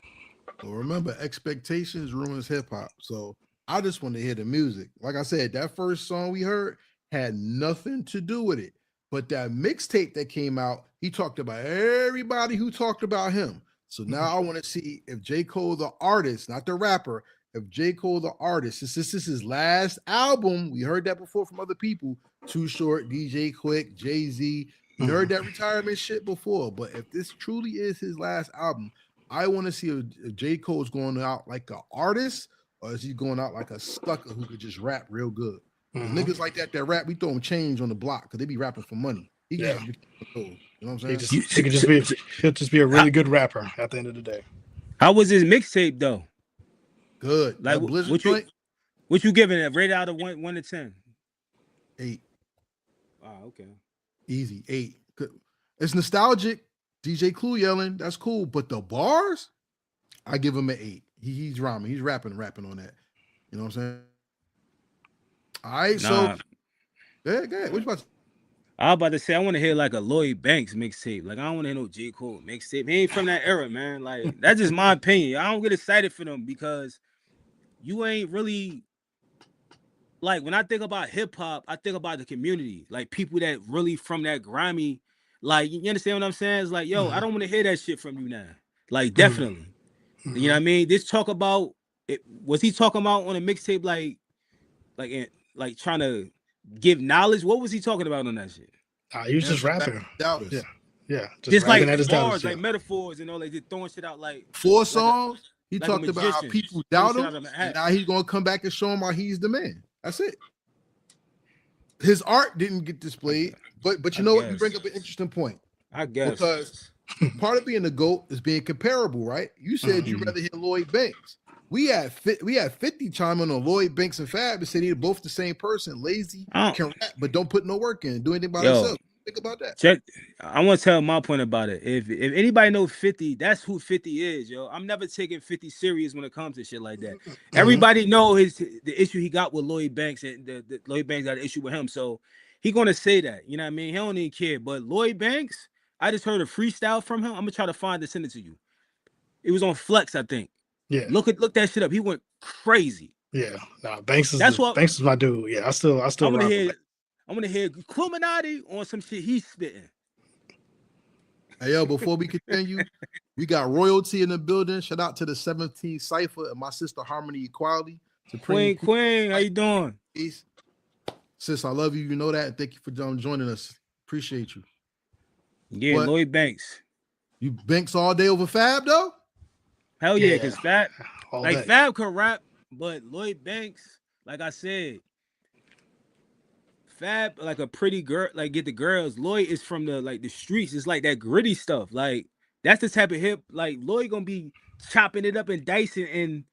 Well, remember, expectations ruins hip hop. So I just want to hear the music. Like I said, that first song we heard had nothing to do with it. But that mixtape that came out, he talked about everybody who talked about him. So now I want to see if J. Cole, the artist, not the rapper, if J. Cole, the artist, since this is his last album, we heard that before from other people, Too Short, DJ Quick, Jay-Z. You heard that retirement shit before, but if this truly is his last album, I want to see if J. Cole's going out like an artist or is he going out like a sucker who could just rap real good? Niggas like that rap, we throw them change on the block because they be rapping for money. He can have you know what I'm saying? He'll just be a really good rapper at the end of the day. How was his mixtape though? Good. Like what you giving it? Rate out of 1 to 10? 8. Oh, okay. Easy 8. It's nostalgic. DJ Clue yelling, that's cool. But the bars, I give him an 8. He's rhyming. He's rapping on that. You know what I'm saying? All right, so go ahead. What you about to I was about to say I want to hear like a Lloyd Banks mixtape. Like I don't want to hear no J. Cole mixtape. He ain't from that era, man. Like that's just my opinion. I don't get excited for them because you ain't really like when I think about hip hop, I think about the community, like people that really from that grimy. Like you understand what I'm saying? It's like, yo, I don't want to hear that shit from you now. Like definitely, you know what I mean? This talk about it. Was he talking about on a mixtape like trying to give knowledge? What was he talking about on that shit? He was just rapping. Yeah. Just like bars, like metaphors and all, like just throwing shit out like 4 songs. He like talked about how people doubt him, and now he's gonna come back and show him why he's the man. That's it. His art didn't get displayed, but you know what? You bring up an interesting point. I guess because part of being the GOAT is being comparable, right? You said you'd rather hear Lloyd Banks. We had 50 chime in on Lloyd Banks and Fab and said they're both the same person, lazy, can rap, but don't put no work in, do anything by themselves. Think about that. I want to tell my point about it. If anybody knows 50, that's who 50 is, yo. I'm never taking 50 serious when it comes to shit like that. Everybody know the issue he got with Lloyd Banks, and the Lloyd Banks got an issue with him. So he gonna say that. You know what I mean? He don't even care. But Lloyd Banks, I just heard a freestyle from him. I'm gonna try to find send it to you. It was on Flex, I think. Yeah. Look that shit up. He went crazy. Yeah, nah, Banks That's what is my dude. Yeah, I still I want to rock with hear. Banks. I want to hear Illuminati on some shit he's spitting. Hey, yo, before we continue, we got royalty in the building. Shout out to the 17th Cypher and my sister Harmony Equality. Queen, how you doing? Peace. Sis, I love you. You know that. And thank you for joining us. Appreciate you. Yeah, But Lloyd Banks. you Banks all day over Fab, though? Hell yeah, because Fab, like day. Fab could rap, but Lloyd Banks, like I said, Fab like a pretty girl, like get the girls. Lloyd is from the streets. It's like that gritty stuff. Like that's the type of hip. Like Lloyd gonna be chopping it up and dicing and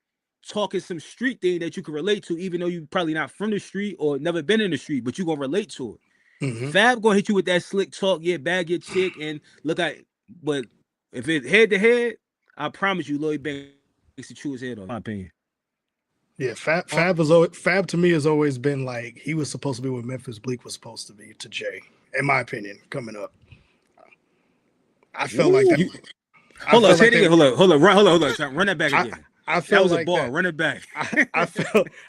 talking some street thing that you can relate to, even though you probably not from the street or never been in the street, but you gonna relate to it. Mm-hmm. Fab gonna hit you with that slick talk, yeah, bag your chick, and look at. But if it's head to head, I promise you, Lloyd Banks to chew his head off. In my opinion. Yeah, Fab to me has always been like he was supposed to be what Memphis Bleak was supposed to be to Jay, in my opinion. Coming up, I felt like that. Hold on, say it again. Hold on. Run that back again. I felt that was like a bar. that. Run it back.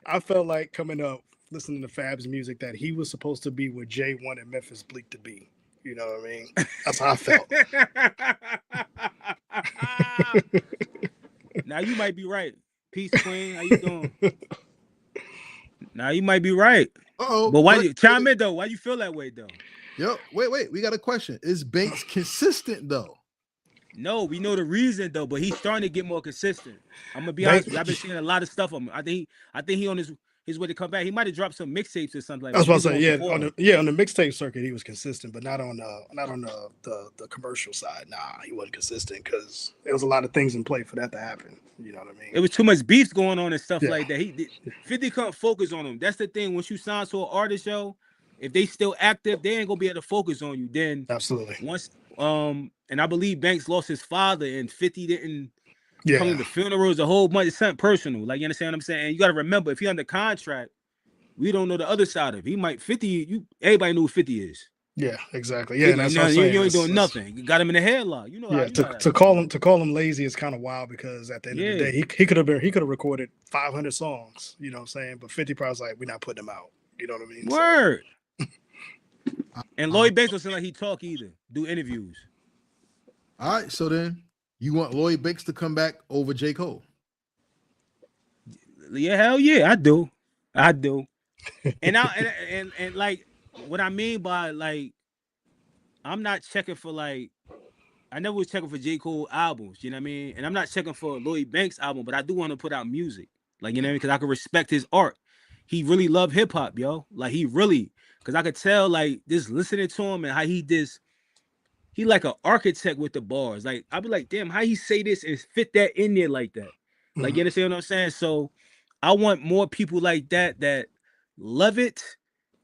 I felt like coming up, listening to Fab's music, that he was supposed to be what Jay wanted Memphis Bleak to be. You know what I mean? That's how I felt. Now you might be right. Peace, Queen. How you doing? Now you might be right. But why you chime in though? Why you feel that way though? Yo, wait. We got a question. Is Banks consistent though? No, we know the reason though, but he's starting to get more consistent. I'm gonna be honest with you. I've been seeing a lot of stuff on him. I think he on his way to come back. He might have dropped some mixtapes or something like that. I was about to say, yeah, on the mixtape circuit, he was consistent, but not on the commercial side. Nah, he wasn't consistent because there was a lot of things in play for that to happen. You know what I mean? It was too much beef going on and stuff like that. 50 couldn't focus on him. That's the thing. Once you sign to an artist, yo, if they still active, they ain't gonna be able to focus on you. Then absolutely. Once and I believe Banks lost his father and 50 didn't come to the funerals, a whole bunch of something personal. Like, you understand what I'm saying? And you gotta remember, if he under contract, we don't know the other side of it. He might 50, everybody knew who 50 is. Yeah, exactly. Yeah, that's what I'm you saying. ain't doing nothing. You got him in the headlock. You know. Yeah, to call him lazy is kind of wild because at the end of the day, he could have recorded 500 songs. You know what I'm saying? But 50 probably was like, we're not putting them out. You know what I mean? Word. So. And Lloyd Banks don't seem like he talk either. Do interviews. All right, so then you want Lloyd Banks to come back over J. Cole? Yeah, hell yeah, I do. And and like what I mean by like, I'm not checking for like, I never was checking for J. Cole albums, you know what I mean? And I'm not checking for Lloyd Banks album, but I do want to put out music, like, you know what I mean? Because I can respect his art. He really loved hip hop, yo. Like he really, because I could tell like just listening to him and how he like an architect with the bars. Like I'd be like, damn, how he say this and fit that in there like that? Like, you understand what I'm saying? So I want more people like that love it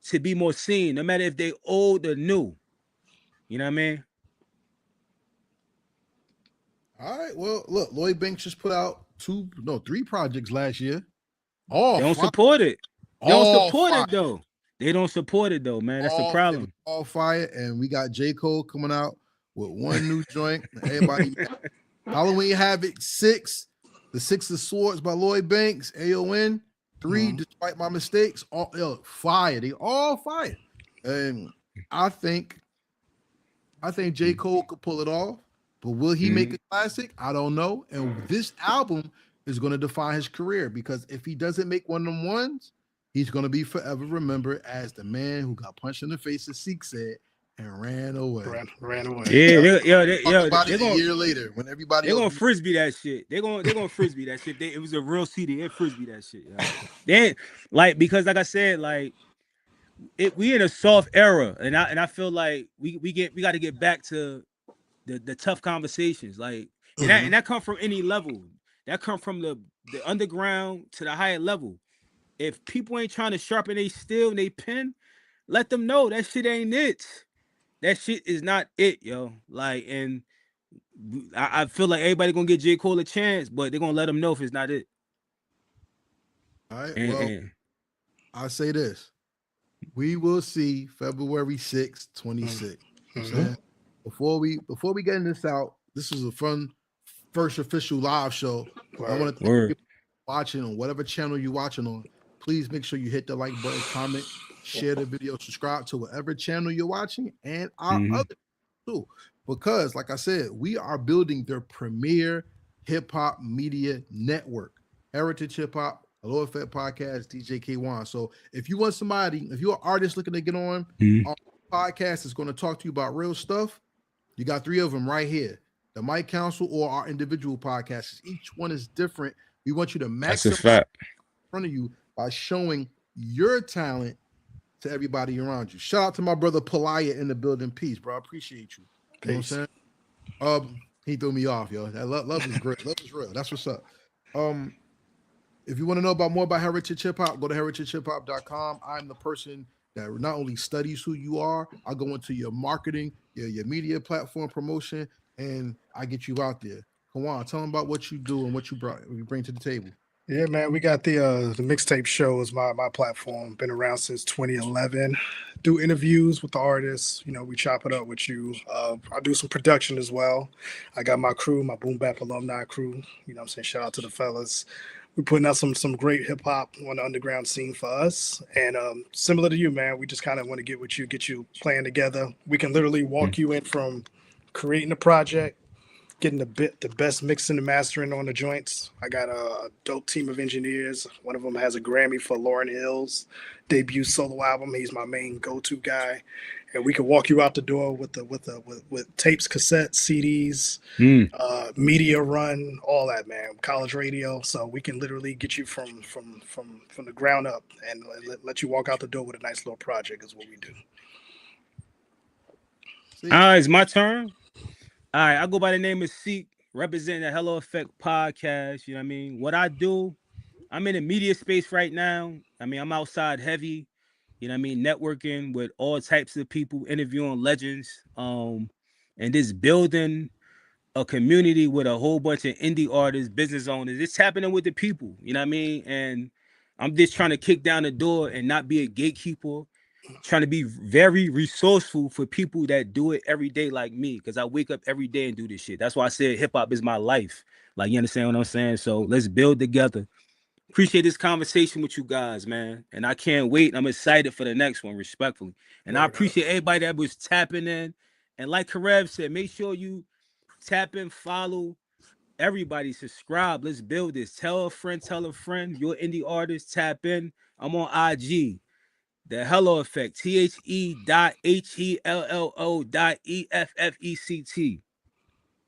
to be more seen, no matter if they old or new. You know what I mean? All right. Well, look, Lloyd Banks just put out 3 projects last year. They don't support it. They don't support it though. They don't support it though, man. That's the problem. All fire, and we got J. Cole coming out with 1 new joint. Everybody, Halloween Havoc 6, the 6 of Swords by Lloyd Banks, AON 3, Despite My Mistakes, all fire. They all fire, and I think J. Cole could pull it off, but will he make a classic? I don't know. And this album is going to define his career because if he doesn't make one of them ones, he's going to be forever remembered as the man who got punched in the face, as Seek said, and ran away. Ran away. Yeah, they're a year later when everybody they're gonna frisbee that shit. They're gonna frisbee that shit. It was a real CD. They frisbee that shit. Then like because like I said, like we in a soft era, and I feel like we got to get back to the tough conversations. Like and that come from any level. That come from the underground to the higher level. If people ain't trying to sharpen their steel and they pen, let them know that shit ain't it. That shit is not it, yo. Like, and I feel like everybody gonna get J. Cole a chance, but they're gonna let him know if it's not it. All right. I'll say this. We will see February 6th, 26th. Before we get this out, this is a fun first official live show. I want to watching on whatever channel you're watching on, please make sure you hit the like button, comment, share the video, subscribe to whatever channel you're watching, and our other too. Because, like I said, we are building the premier hip hop media network. Heritage Hip Hop, Hello Effect Podcast, DJ K1. So if you want somebody, if you're an artist looking to get on our podcast is going to talk to you about real stuff, you got 3 of them right here. The Mike Council or our individual podcasts. Each one is different. We want you to maximize in front of you by showing your talent to everybody around you. Shout out to my brother Palaya in the building. Peace, bro. I appreciate you. You know what I'm saying? He threw me off, yo. That love is great. Love is real. That's what's up. If you want to know more about Heritage Hip Hop, go to heritagehiphop.com. I'm the person that not only studies who you are, I go into your marketing, your media platform promotion, and I get you out there. Come on, tell them about what you do and what you bring to the table. Yeah, man, we got the mixtape show is my platform. Been around since 2011. Do interviews with the artists. You know, we chop it up with you. I do some production as well. I got my crew, my Boom Bap alumni crew. You know what I'm saying? Shout out to the fellas. We're putting out some great hip hop on the underground scene for us. And similar to you, man, we just kind of want to get you playing together. We can literally walk you in from creating a project, getting the best mixing and mastering on the joints. I got a dope team of engineers. One of them has a Grammy for Lauryn Hill's debut solo album. He's my main go-to guy, and we can walk you out the door with tapes, cassettes, CDs, media run, all that, man. College radio. So we can literally get you from the ground up and let you walk out the door with a nice little project. Is what we do. It's my turn. All right, I go by the name of Seek, representing the Hello Effect podcast. You know what I mean? What I do, I'm in the media space right now. I mean, I'm outside heavy, you know what I mean, networking with all types of people, interviewing legends, and just building a community with a whole bunch of indie artists, business owners. It's happening with the people, you know what I mean? And I'm just trying to kick down the door and not be a gatekeeper. Trying to be very resourceful for people that do it every day like me, because I wake up every day and do this shit. That's why I said hip hop is my life. Like, you understand what I'm saying? So let's build together. Appreciate this conversation with you guys, man. And I can't wait. I'm excited for the next one, respectfully. And I appreciate everybody that was tapping in. And like Karev said, make sure you tap in, follow everybody, subscribe. Let's build this. Tell a friend, you're an indie artist, tap in. I'm on IG. The Hello Effect, THE.HELLO.EFFECT.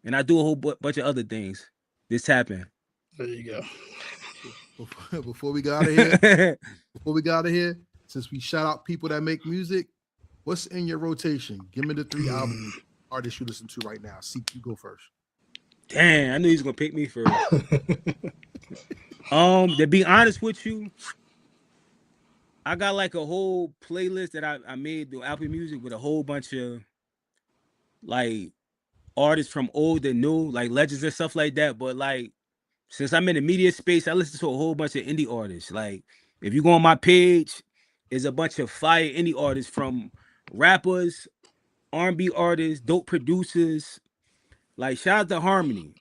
And I do a whole bunch of other things. This happened. There you go. Before we got out of here, since we shout out people that make music, what's in your rotation? Give me the 3 album artists you listen to right now. Seek, you go first. Damn, I knew he was gonna pick me first. To be honest with you, I got like a whole playlist that I made through Apple Music with a whole bunch of like artists from old and new, like legends and stuff like that. But like, since I'm in the media space, I listen to a whole bunch of indie artists. Like, if you go on my page, there's a bunch of fire indie artists, from rappers, R&B artists, dope producers. Like, shout out to Harmony.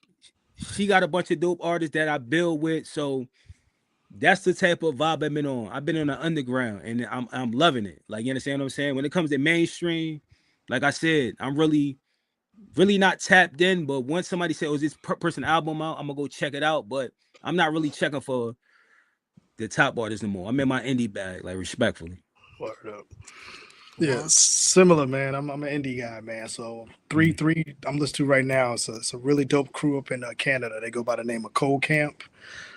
She got a bunch of dope artists that I build with. So that's the type of vibe I've been on. I've been on the underground, and I'm loving it. Like, you understand what I'm saying? When it comes to mainstream, like I said, I'm really not tapped in. But once somebody says, "Oh, is this person album out?" I'm gonna go check it out. But I'm not really checking for the top artists no more. I'm in my indie bag, like, respectfully. Word up. Yeah, similar, man. I'm an indie guy, man. So three I'm listening to right now. It's a really dope crew up in Canada. They go by the name of Cold Camp.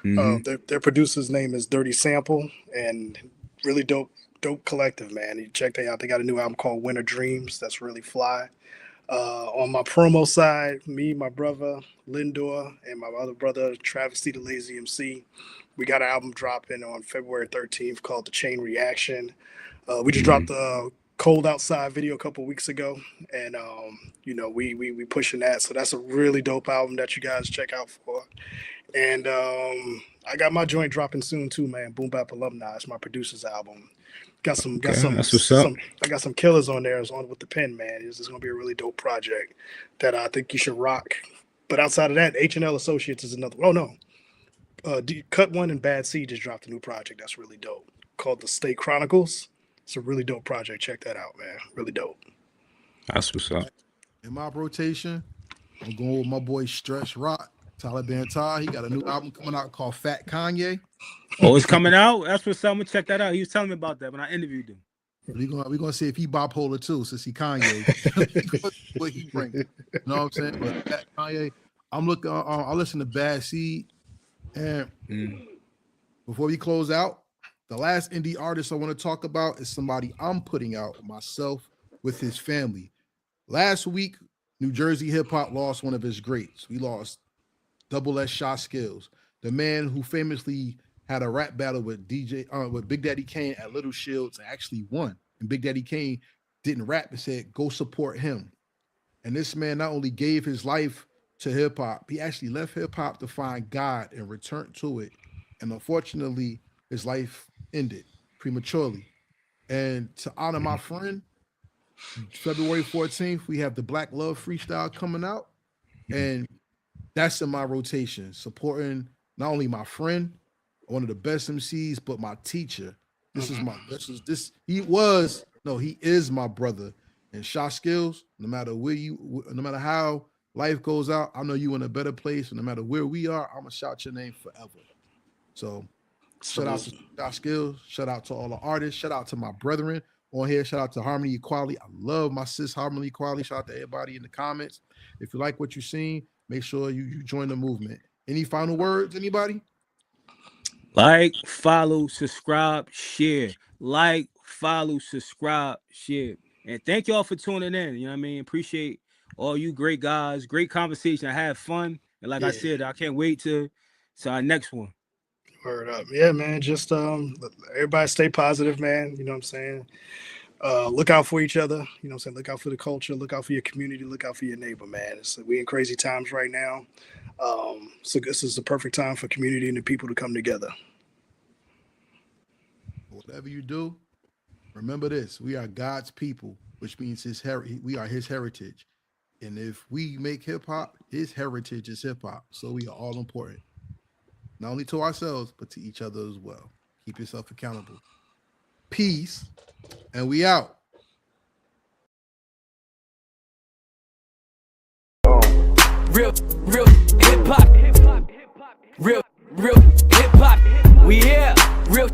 Their producer's name is Dirty Sample, and really dope collective, man. You check that out. They got a new album called Winter Dreams. That's really fly. On my promo side, me, my brother Lindor, and my other brother Travis T, the Lazy MC, we got an album dropping on February 13th called The Chain Reaction. We just dropped the Cold Outside video a couple weeks ago, and we pushing that. So that's a really dope album that you guys check out for. And I got my joint dropping soon too, man. Boom Bap Alumni. It's my producer's album. Got some. That's what's up. I got some killers on there. It's on with the pen, man. It's gonna be a really dope project that I think you should rock. But outside of that, H&L Associates is another. Oh no, Cut One and Bad Seed just dropped a new project that's really dope called The State Chronicles. It's a really dope project. Check that out, man. Really dope. That's what's up. In my rotation, I'm going with my boy Stretch Rock, Taliban Ty. He got a new album coming out called Fat Kanye. Oh, it's coming out? That's what's up. I'm gonna check that out. He was telling me about that when I interviewed him. We're gonna see if he bipolar too, since he Kanye. What he bring. You know what I'm saying? But Fat Kanye, I'm looking. I listen to Bad Seed, and before we close out, the last indie artist I want to talk about is somebody I'm putting out myself with his family. Last week, New Jersey hip hop lost one of his greats. We lost Double S Shot Skills, the man who famously had a rap battle with with Big Daddy Kane at Little Shields and actually won. And Big Daddy Kane didn't rap and said, "Go support him." And this man not only gave his life to hip hop, he actually left hip hop to find God and return to it. And unfortunately, his life ended prematurely. And to honor my friend, February 14th, we have the Black Love Freestyle coming out. And that's in my rotation, supporting not only my friend, one of the best MCs, but my teacher. He is my brother. And Shot Skills, no matter how life goes out, I know you in a better place. And no matter where we are, I'm gonna shout your name forever. So shout out to Shot Skills, shout out to all the artists, shout out to my brethren on here, shout out to Harmony Equality. I love my sis Harmony Equality. Shout out to everybody in the comments. If you like what you're seeing, make sure you join the movement. Any final words, anybody? Like, follow, subscribe, share. Like, follow, subscribe, share. And thank y'all for tuning in. You know what I mean? Appreciate all you great guys. Great conversation. I had fun. And like I said, I can't wait to our next one. Word up. Yeah, man. Just everybody stay positive, man. You know what I'm saying? Look out for each other. You know what I'm saying? Look out for the culture. Look out for your community. Look out for your neighbor, man. We in crazy times right now. So this is the perfect time for community and the people to come together. Whatever you do, remember this: we are God's people, which means we are his heritage. And if we make hip hop, his heritage is hip hop. So we are all important, not only to ourselves, but to each other as well. Keep yourself accountable. Peace, and we out. Real hip hop. Real hip hop. We here. Real